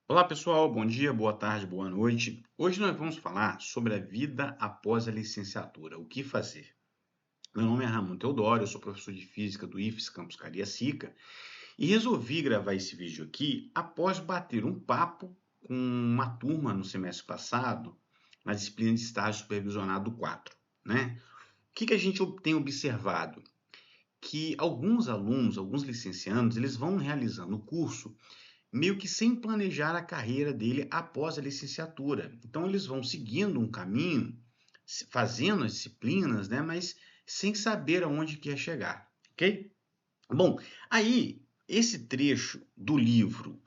Olá pessoal, bom dia, boa tarde, boa noite. Hoje nós vamos falar sobre a vida após a licenciatura, o que fazer. Meu nome é Ramon Teodoro, eu sou professor de Física do IFES Campus Cariacica e resolvi gravar esse vídeo aqui após bater um papo com uma turma no semestre passado, na disciplina de estágio supervisionado 4, né? O que a gente tem observado? Que alguns alunos, alguns licenciandos, eles vão realizando o curso meio que sem planejar a carreira dele após a licenciatura. Então, eles vão seguindo um caminho, fazendo as disciplinas, né, mas sem saber aonde quer chegar, ok? Bom, aí, esse trecho do livro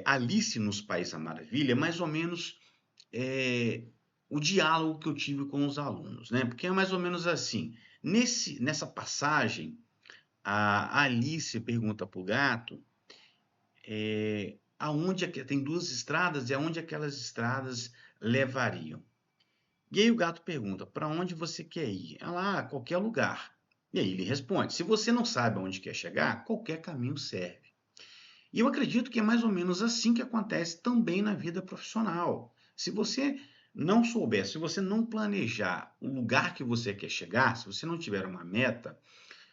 Alice nos Países da Maravilha é mais ou menos é, o diálogo que eu tive com os alunos, né? Porque é mais ou menos assim, nessa passagem, a Alice pergunta para o gato aonde tem duas estradas e aonde aquelas estradas levariam. E aí o gato pergunta: para onde você quer ir? Ela, qualquer lugar. E aí ele responde: se você não sabe aonde quer chegar, qualquer caminho serve. E eu acredito que é mais ou menos assim que acontece também na vida profissional. Se você não souber, se você não planejar o lugar que você quer chegar, se você não tiver uma meta,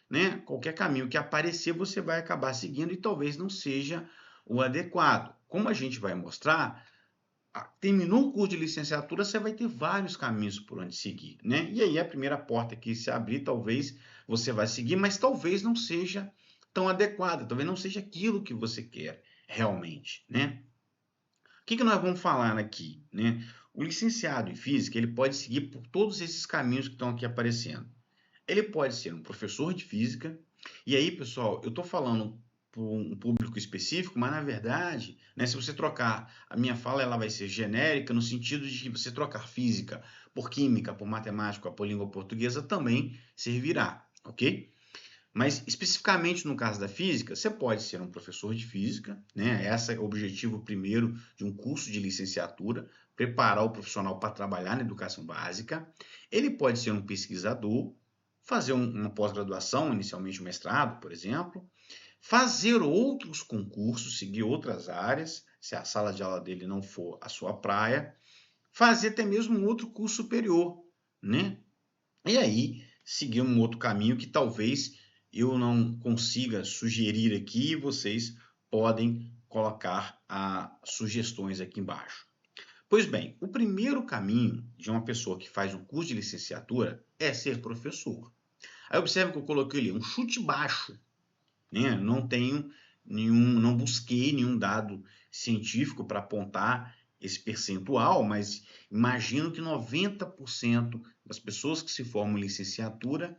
né? Qualquer caminho que aparecer, você vai acabar seguindo e talvez não seja o adequado. Como a gente vai mostrar, terminou o curso de licenciatura, você vai ter vários caminhos por onde seguir, né? E aí a primeira porta que se abrir, talvez você vai seguir, mas talvez não seja tão adequada, talvez não seja aquilo que você quer realmente, né? O que nós vamos falar aqui, né? O licenciado em física, ele pode seguir por todos esses caminhos que estão aqui aparecendo. Ele pode ser um professor de física, e aí, pessoal, eu estou falando para um público específico, mas na verdade, né, se você trocar, a minha fala ela vai ser genérica, no sentido de que você trocar física por química, por matemática, por língua portuguesa, também servirá, ok? Mas especificamente no caso da física, você pode ser um professor de física, né? Esse é o objetivo primeiro de um curso de licenciatura, preparar o profissional para trabalhar na educação básica. Ele pode ser um pesquisador, fazer uma pós-graduação, inicialmente um mestrado, por exemplo, fazer outros concursos, seguir outras áreas, se a sala de aula dele não for a sua praia, fazer até mesmo um outro curso superior, né? E aí, seguir um outro caminho que talvez eu não consiga sugerir aqui, vocês podem colocar sugestões aqui embaixo. Pois bem, o primeiro caminho de uma pessoa que faz um curso de licenciatura é ser professor. Aí observe que eu coloquei ali um chute baixo, né? Não tenho nenhum, não busquei nenhum dado científico para apontar esse percentual, mas imagino que 90% das pessoas que se formam em licenciatura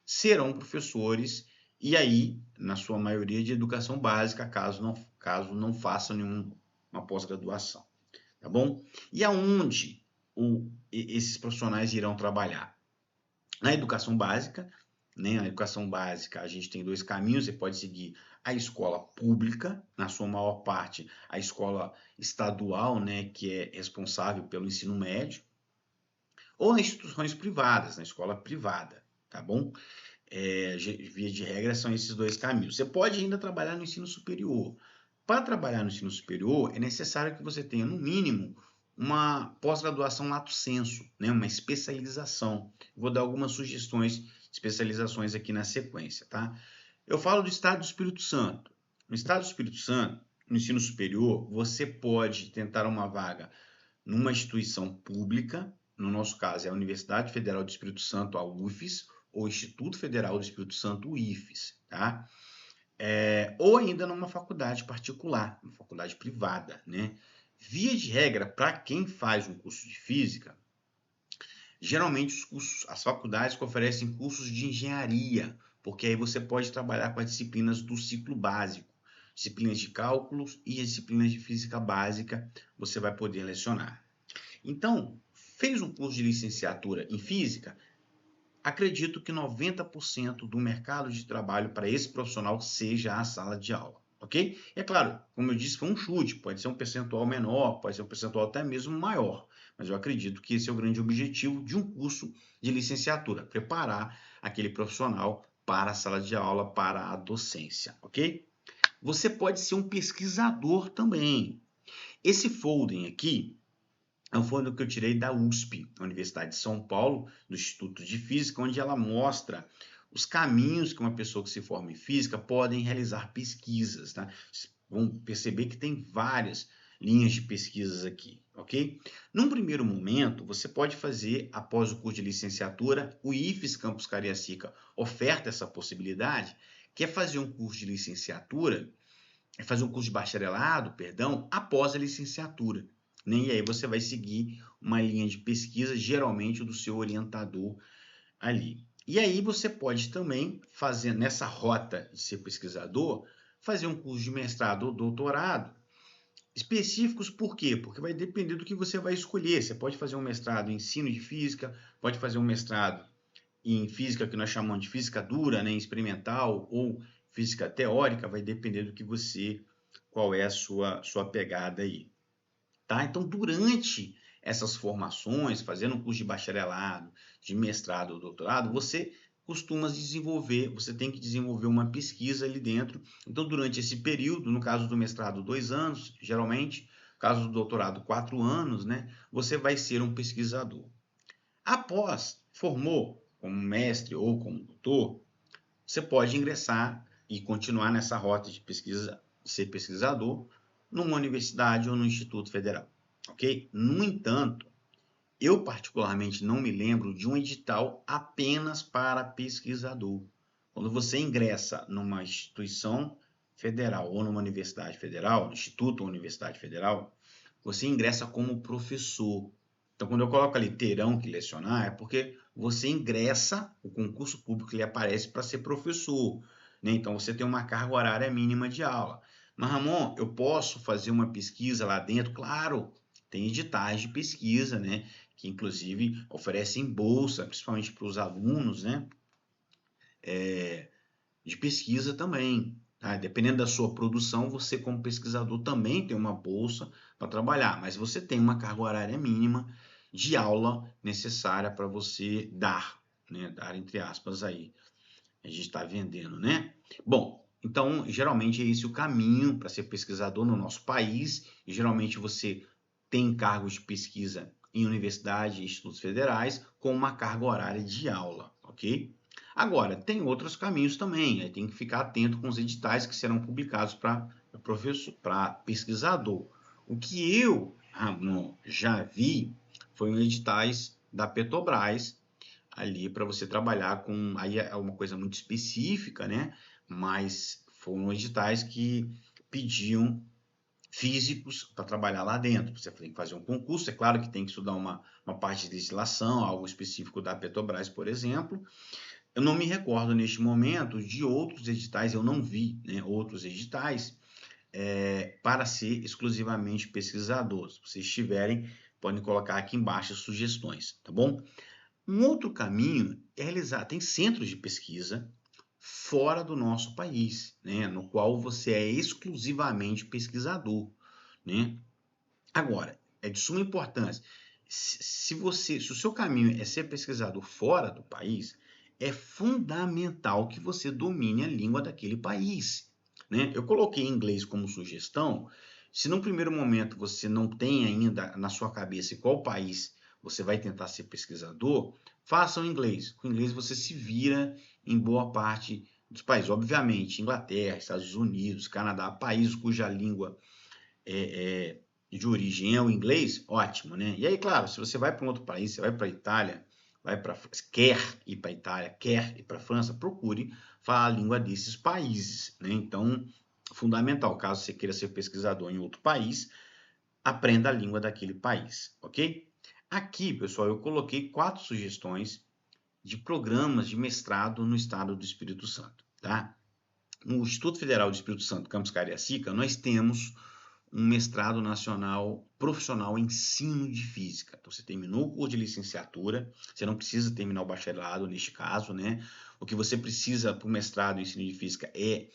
serão professores e aí, na sua maioria, de educação básica, caso não façam nenhuma pós-graduação, tá bom? E aonde esses profissionais irão trabalhar? Na educação básica, né? Na educação básica, a gente tem dois caminhos: você pode seguir a escola pública, na sua maior parte, a escola estadual, né, que é responsável pelo ensino médio, ou nas instituições privadas, na escola privada, tá bom? Via de regra, são esses dois caminhos. Você pode ainda trabalhar no ensino superior. Para trabalhar no ensino superior, é necessário que você tenha, no mínimo, uma pós-graduação lato sensu, né? Uma especialização. Vou dar algumas sugestões de especializações aqui na sequência, tá? Eu falo do Estado do Espírito Santo. No Estado do Espírito Santo, no ensino superior, você pode tentar uma vaga numa instituição pública, no nosso caso é a Universidade Federal do Espírito Santo, a UFES, ou Instituto Federal do Espírito Santo, o IFES, tá? Ou ainda numa faculdade particular, uma faculdade privada, né? Via de regra, para quem faz um curso de física, geralmente as faculdades que oferecem cursos de engenharia, porque aí você pode trabalhar com as disciplinas do ciclo básico, disciplinas de cálculos e as disciplinas de física básica, você vai poder lecionar. Então, fez um curso de licenciatura em física, acredito que 90% do mercado de trabalho para esse profissional seja a sala de aula, ok? É claro, como eu disse, foi um chute, pode ser um percentual menor, pode ser um percentual até mesmo maior, mas eu acredito que esse é o grande objetivo de um curso de licenciatura, preparar aquele profissional para a sala de aula, para a docência, ok? Você pode ser um pesquisador também. Esse folder aqui é um folder que eu tirei da USP, a Universidade de São Paulo, do Instituto de Física, onde ela mostra os caminhos que uma pessoa que se forma em física podem realizar pesquisas, tá? Vocês vão perceber que tem várias linhas de pesquisas aqui, ok? Num primeiro momento, você pode fazer, após o curso de licenciatura, o IFES Campus Cariacica oferta essa possibilidade, que é fazer um curso de licenciatura, é fazer um curso de bacharelado, perdão, após a licenciatura, né? E aí você vai seguir uma linha de pesquisa, geralmente do seu orientador ali. E aí você pode também fazer nessa rota de ser pesquisador, fazer um curso de mestrado ou doutorado específicos. Por quê? Porque vai depender do que você vai escolher. Você pode fazer um mestrado em ensino de física, pode fazer um mestrado em física que nós chamamos de física dura, né, experimental, ou física teórica, vai depender do que você, qual é a sua pegada aí. Tá? Então, durante essas formações, fazendo um curso de bacharelado, de mestrado ou doutorado, você costuma desenvolver, você tem que desenvolver uma pesquisa ali dentro. Então, durante esse período, no caso do mestrado, 2 anos, geralmente, no caso do doutorado, 4 anos, né, você vai ser um pesquisador. Após formou como mestre ou como doutor, você pode ingressar e continuar nessa rota de pesquisa, ser pesquisador, numa universidade ou no Instituto Federal, ok? No entanto, eu particularmente não me lembro de um edital apenas para pesquisador. Quando você ingressa numa instituição federal ou numa universidade federal, instituto ou universidade federal, você ingressa como professor. Então, quando eu coloco ali terão que lecionar, é porque você ingressa, o concurso público ele aparece para ser professor, né? Então, você tem uma carga horária mínima de aula. Mas, Ramon, eu posso fazer uma pesquisa lá dentro? Claro, tem editais de pesquisa, né? Que inclusive oferecem bolsa, principalmente para os alunos, né? De pesquisa também. Tá? Dependendo da sua produção, você como pesquisador também tem uma bolsa para trabalhar, mas você tem uma carga horária mínima de aula necessária para você dar, né? Dar entre aspas aí. A gente está vendendo, né? Bom, então geralmente é esse o caminho para ser pesquisador no nosso país, e geralmente você tem cargos de pesquisa em universidades e institutos federais com uma carga horária de aula, ok? Agora, tem outros caminhos também, aí tem que ficar atento com os editais que serão publicados para professor, para pesquisador. O que eu, Ramon, já vi foi um editais da Petrobras ali para você trabalhar com, aí é uma coisa muito específica, né? Mas foram editais que pediam físicos para trabalhar lá dentro. Você tem que fazer um concurso, é claro que tem que estudar uma parte de legislação, algo específico da Petrobras, por exemplo. Eu não me recordo neste momento de outros editais, eu não vi, né, outros editais para ser exclusivamente pesquisadores. Se vocês tiverem, podem colocar aqui embaixo as sugestões, tá bom? Um outro caminho é realizar, tem centros de pesquisa fora do nosso país, né, no qual você é exclusivamente pesquisador, né? Agora, é de suma importância, se o seu caminho é ser pesquisador fora do país, é fundamental que você domine a língua daquele país, né? Eu coloquei inglês como sugestão. Se num primeiro momento você não tem ainda na sua cabeça qual país você vai tentar ser pesquisador, faça o inglês. Com o inglês você se vira em boa parte dos países. Obviamente, Inglaterra, Estados Unidos, Canadá, países cuja língua de origem é o inglês, ótimo, né? E aí, claro, se você vai para um outro país, você vai para a Itália, quer ir para a Itália, quer ir para a França, procure falar a língua desses países, né? Então, fundamental, caso você queira ser pesquisador em outro país, aprenda a língua daquele país, ok? Aqui, pessoal, eu coloquei 4 sugestões de programas de mestrado no estado do Espírito Santo, tá? No Instituto Federal do Espírito Santo, Campus Cariacica, nós temos um mestrado nacional profissional em ensino de física. Então, você terminou o curso de licenciatura, você não precisa terminar o bacharelado neste caso, né? O que você precisa para o mestrado em ensino de física é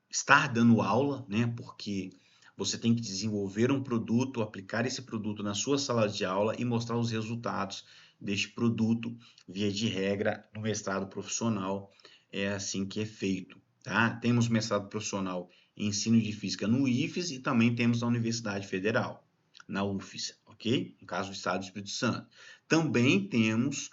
estar dando aula, né? Porque você tem que desenvolver um produto, aplicar esse produto na sua sala de aula e mostrar os resultados deste produto, via de regra, no mestrado profissional. É assim que é feito, tá? Temos mestrado profissional em ensino de física no IFES e também temos na Universidade Federal. na UFES, ok? No caso do Estado do Espírito Santo. Também temos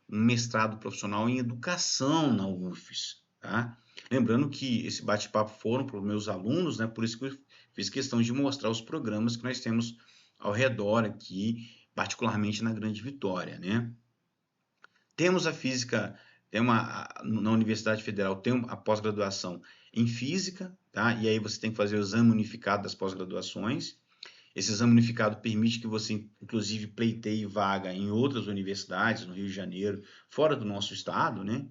um mestrado profissional em educação na UFES, tá? Lembrando que esse bate-papo foram para os meus alunos, né? Por isso que eu fiz questão de mostrar os programas que nós temos ao redor aqui, particularmente na Grande Vitória, né? Temos a física, na Universidade Federal tem a pós-graduação em física, tá? E aí você tem que fazer o exame unificado das pós-graduações. Esse exame unificado permite que você, inclusive, pleiteie vaga em outras universidades, no Rio de Janeiro, fora do nosso estado, né?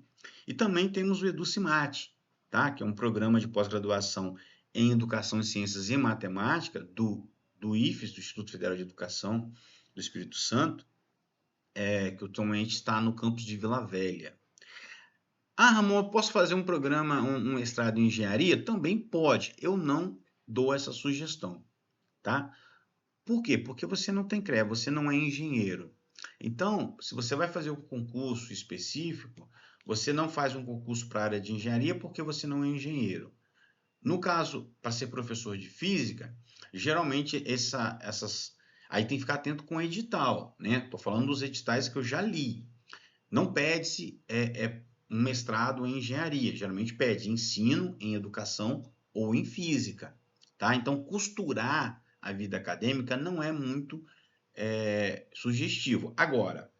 E também temos o EduCimate, tá? Que é um programa de pós-graduação em Educação, Ciências e Matemática do IFES, do Instituto Federal de Educação do Espírito Santo, que atualmente está no campus de Vila Velha. Ah, Ramon, eu posso fazer um programa, um mestrado em engenharia? Também pode. Eu não dou essa sugestão, tá? Por quê? Porque você não tem CREA, você não é engenheiro. Então, se você vai fazer um concurso específico, você não faz um concurso para a área de engenharia porque você não é engenheiro. No caso, para ser professor de física, geralmente aí tem que ficar atento com o edital, né? Estou falando dos editais que eu já li. Não pede-se um mestrado em engenharia, geralmente pede ensino em educação ou em física, tá? Então, costurar a vida acadêmica não é muito sugestivo. Agora,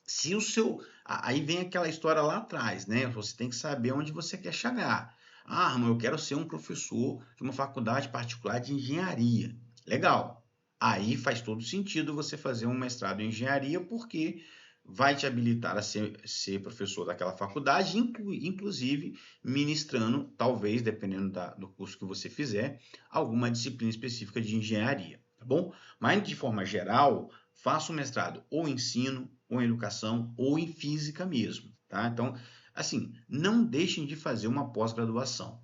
se o seu... Aí vem aquela história lá atrás, né? Você tem que saber onde você quer chegar. Ah, Ramon, eu quero ser um professor de uma faculdade particular de engenharia. Legal. Aí faz todo sentido você fazer um mestrado em engenharia, porque vai te habilitar a ser professor daquela faculdade, inclusive ministrando, talvez, dependendo do curso que você fizer, alguma disciplina específica de engenharia, tá bom? Mas, de forma geral, faça um mestrado ou em ensino, ou em educação, ou em física mesmo, tá? Então, assim, não deixem de fazer uma pós-graduação.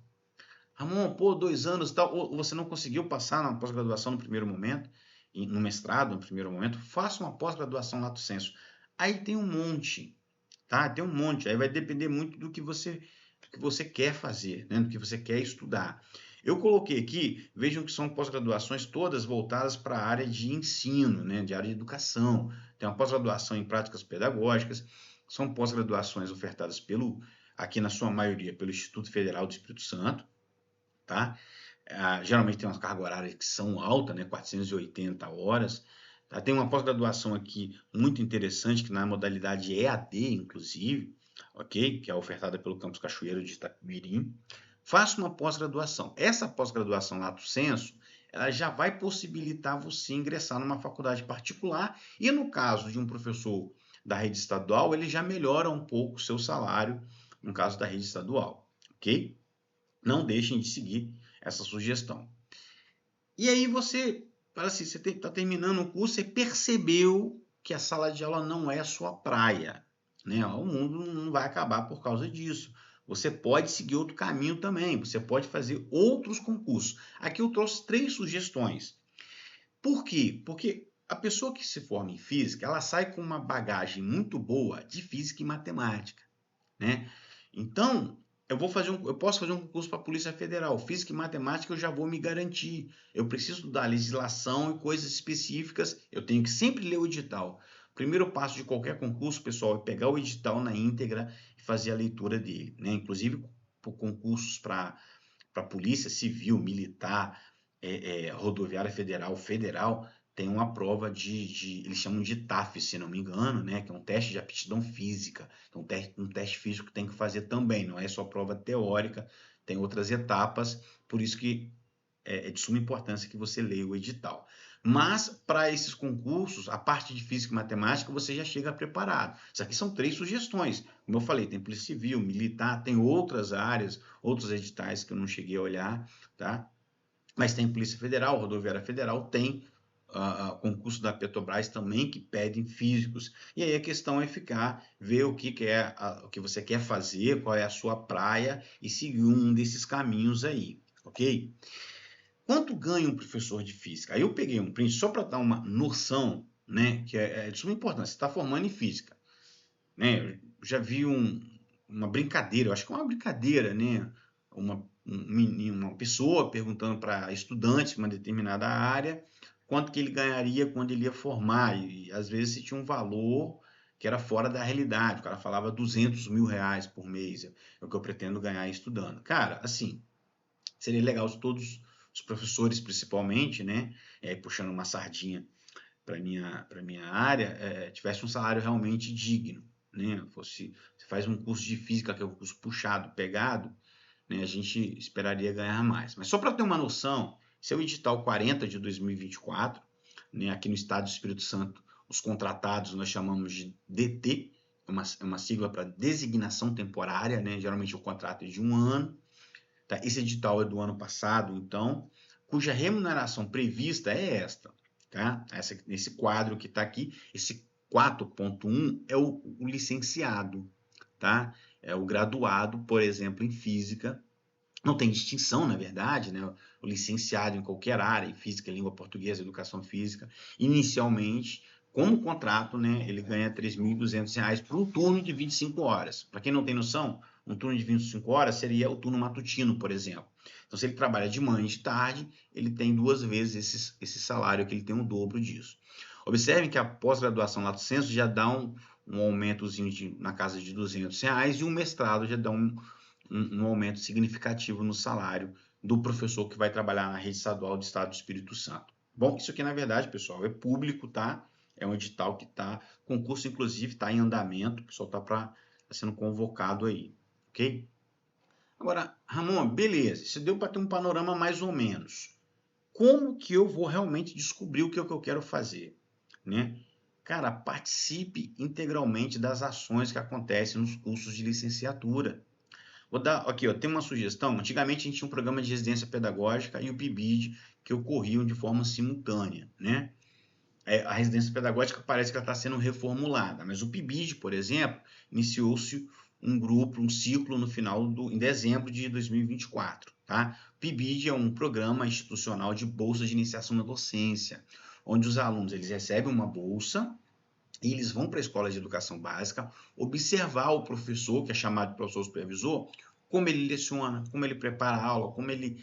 Ramon, pô, 2 anos e tal, ou você não conseguiu passar na pós-graduação no primeiro momento, no mestrado no primeiro momento, faça uma pós-graduação lato sensu. Aí tem um monte, tá? Tem um monte, aí vai depender muito do que você quer fazer, né? Do que você quer estudar. Eu coloquei aqui, vejam que são pós-graduações todas voltadas para a área de ensino, né? De área de educação. Tem uma pós-graduação em práticas pedagógicas, são pós-graduações ofertadas aqui na sua maioria, pelo Instituto Federal do Espírito Santo, tá? Geralmente tem umas cargas horárias que são altas, né? 480 horas. Tá? Tem uma pós-graduação aqui muito interessante, que na modalidade EAD, inclusive, ok? Que é ofertada pelo Campus Cachoeiro de Itapemirim. Faça uma pós-graduação. Essa pós-graduação lato sensu, ela já vai possibilitar você ingressar numa faculdade particular e, no caso de um professor da rede estadual, ele já melhora um pouco o seu salário, no caso da rede estadual, ok? Não deixem de seguir essa sugestão. E aí você, assim, você está terminando o curso e percebeu que a sala de aula não é a sua praia, né? O mundo não vai acabar por causa disso. Você pode seguir outro caminho também, você pode fazer outros concursos. Aqui eu trouxe 3 sugestões. Por quê? Porque a pessoa que se forma em física, ela sai com uma bagagem muito boa de física e matemática, né? Então, eu posso fazer um concurso para a Polícia Federal. Física e matemática eu já vou me garantir. Eu preciso da legislação e coisas específicas. Eu tenho que sempre ler o edital. O primeiro passo de qualquer concurso, pessoal, é pegar o edital na íntegra e fazer a leitura dele, né? Inclusive por concursos para Polícia Civil, Militar, Rodoviária Federal, tem uma prova eles chamam de TAF, se não me engano, né? Que é um teste de aptidão física. Então, um teste físico que tem que fazer também, não é só prova teórica, tem outras etapas, por isso que é de suma importância que você leia o edital. Mas, para esses concursos, a parte de física e matemática, você já chega preparado. Isso aqui são 3 sugestões. Como eu falei, tem Polícia Civil, Militar, tem outras áreas, outros editais que eu não cheguei a olhar, tá? Mas tem Polícia Federal, Rodoviária Federal, tem concurso da Petrobras também que pedem físicos. E aí a questão é ver o que você quer fazer, qual é a sua praia e seguir um desses caminhos aí, ok? Quanto ganha um professor de física? Aí eu peguei um print só para dar uma noção, né, que é de suma importância. Você está formando em física, né? Eu já vi uma brincadeira, eu acho que é uma brincadeira, né? Uma pessoa perguntando para estudantes de uma determinada área quanto que ele ganharia quando ele ia formar, e às vezes tinha um valor que era fora da realidade, o cara falava 200 mil reais por mês, é o que eu pretendo ganhar estudando. Cara, assim, seria legal se todos os professores, principalmente, né, puxando uma sardinha para minha área, tivesse um salário realmente digno, né? Você faz um curso de física que é um curso puxado, pegado, né? A gente esperaria ganhar mais. Mas só para ter uma noção, esse é o edital 40 de 2024, né? Aqui no estado do Espírito Santo, os contratados nós chamamos de DT, é uma sigla para designação temporária, né? Geralmente o contrato é de um ano. Tá? Esse edital é do ano passado, então, cuja remuneração prevista é esta. Tá? Esse quadro que está aqui, esse 4.1 é o licenciado, tá? É o graduado, por exemplo, em física. Não tem distinção, na verdade, né? O licenciado em qualquer área, em física, língua portuguesa, educação física, inicialmente, como contrato, né, ele ganha R$ 3.200 por um turno de 25 horas. Para quem não tem noção, um turno de 25 horas seria o turno matutino, por exemplo. Então, se ele trabalha de manhã e de tarde, ele tem 2 vezes esse salário, que ele tem o dobro disso. Observem que a pós-graduação lato sensu já dá um aumentozinho na casa de R$ 200 e um mestrado já dá um aumento significativo no salário do professor que vai trabalhar na rede estadual do Estado do Espírito Santo. Bom, isso aqui, na verdade, pessoal, é público, tá? É um edital que está, concurso, inclusive, está em andamento, o pessoal está sendo convocado aí, ok? Agora, Ramon, beleza, isso deu para ter um panorama mais ou menos. Como que eu vou realmente descobrir o que é o que eu quero fazer, né? Cara, participe integralmente das ações que acontecem nos cursos de licenciatura. Vou dar aqui, ó, tem uma sugestão. Antigamente a gente tinha um programa de residência pedagógica e o PIBID que ocorriam de forma simultânea, né? A residência pedagógica parece que ela está sendo reformulada, mas o PIBID, por exemplo, iniciou-se um grupo, um ciclo no final em dezembro de 2024, tá? O PIBID é um programa institucional de bolsa de iniciação na docência, onde os alunos eles recebem uma bolsa e eles vão para a escola de educação básica observar o professor, que é chamado de professor supervisor, como ele leciona, como ele prepara a aula, como ele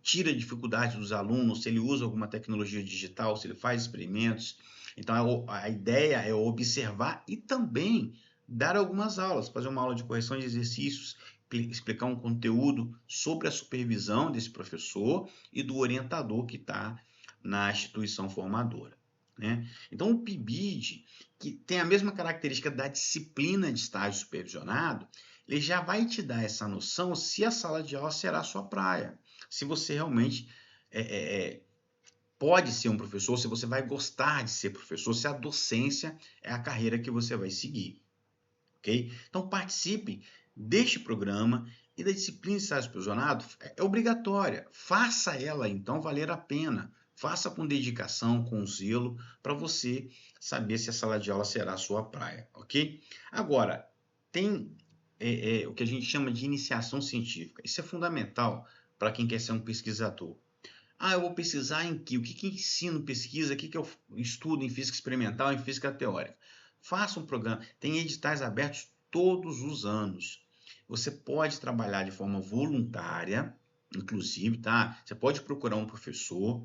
tira a dificuldade dos alunos, se ele usa alguma tecnologia digital, se ele faz experimentos. Então, a ideia é observar e também dar algumas aulas, fazer uma aula de correção de exercícios, explicar um conteúdo sobre a supervisão desse professor e do orientador que está na instituição formadora, né? Então, o PIBID, que tem a mesma característica da disciplina de estágio supervisionado, ele já vai te dar essa noção se a sala de aula será a sua praia, se você realmente pode ser um professor, se você vai gostar de ser professor, se a docência é a carreira que você vai seguir, ok? Então, participe deste programa e da disciplina de estágio supervisionado é obrigatória. Faça ela, então, valer a pena. Faça com dedicação, com zelo, para você saber se a sala de aula será a sua praia, ok? Agora, tem o que a gente chama de iniciação científica. Isso é fundamental para quem quer ser um pesquisador. Ah, eu vou pesquisar em que? O que ensino pesquisa? O que eu estudo em física experimental, em física teórica? Faça um programa. Tem editais abertos todos os anos. Você pode trabalhar de forma voluntária, inclusive, tá? Você pode procurar um professor.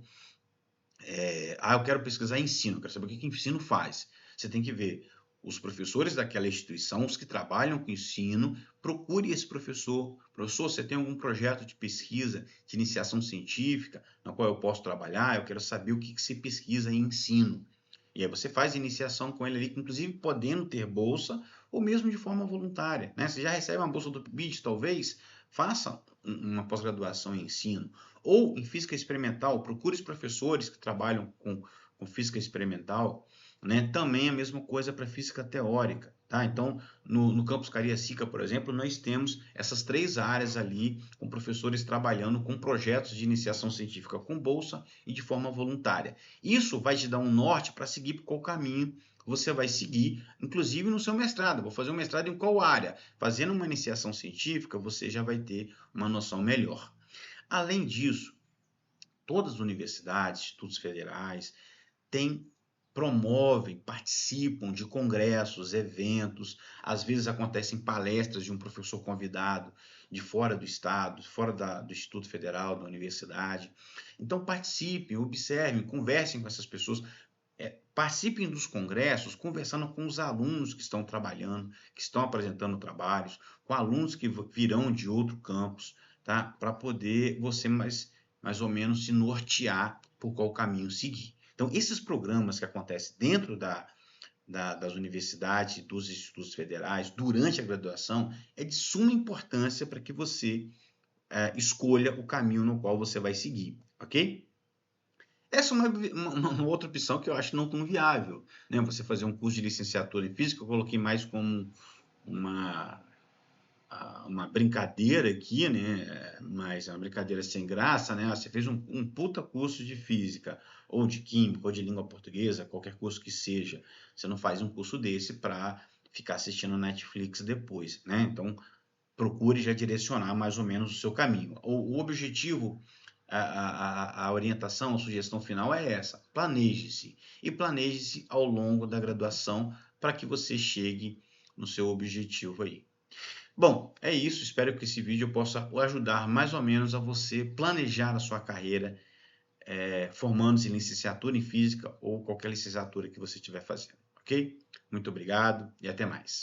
Eu quero pesquisar ensino, quero saber o que ensino faz. Você tem que ver os professores daquela instituição, os que trabalham com ensino, procure esse professor. Professor, você tem algum projeto de pesquisa, de iniciação científica, na qual eu posso trabalhar? Eu quero saber o que se pesquisa em ensino. E aí você faz iniciação com ele ali, inclusive podendo ter bolsa, ou mesmo de forma voluntária, né? Você já recebe uma bolsa do PIBID, talvez, faça uma pós-graduação em ensino. Ou em física experimental, procure os professores que trabalham com física experimental, né? Também a mesma coisa para física teórica, tá? Então, no campus Cariacica, por exemplo, nós temos essas 3 áreas ali, com professores trabalhando com projetos de iniciação científica com bolsa e de forma voluntária. Isso vai te dar um norte para seguir por qual caminho você vai seguir, inclusive no seu mestrado. Vou fazer um mestrado em qual área? Fazendo uma iniciação científica, você já vai ter uma noção melhor. Além disso, todas as universidades, institutos federais, têm promovem, participam de congressos, eventos, às vezes acontecem palestras de um professor convidado de fora do estado, fora do Instituto Federal, da universidade. Então participem, observem, conversem com essas pessoas, participem dos congressos, conversando com os alunos que estão trabalhando, que estão apresentando trabalhos, com alunos que virão de outro campus, tá? Para poder você mais ou menos se nortear por qual caminho seguir. Então, esses programas que acontecem dentro das universidades e dos institutos federais, durante a graduação, é de suma importância para que você escolha o caminho no qual você vai seguir, ok? Essa é uma outra opção que eu acho não tão viável, né? Você fazer um curso de licenciatura em física, eu coloquei mais como uma, uma brincadeira aqui, né? Mas é uma brincadeira sem graça, né? Você fez um puta curso de física, ou de química, ou de língua portuguesa, qualquer curso que seja. Você não faz um curso desse para ficar assistindo Netflix depois, né? Então, procure já direcionar mais ou menos o seu caminho. O objetivo, a orientação, a sugestão final é essa: planeje-se. E planeje-se ao longo da graduação para que você chegue no seu objetivo aí. Bom, é isso. Espero que esse vídeo possa ajudar mais ou menos a você planejar a sua carreira, formando-se em licenciatura em física ou qualquer licenciatura que você estiver fazendo, ok? Muito obrigado e até mais.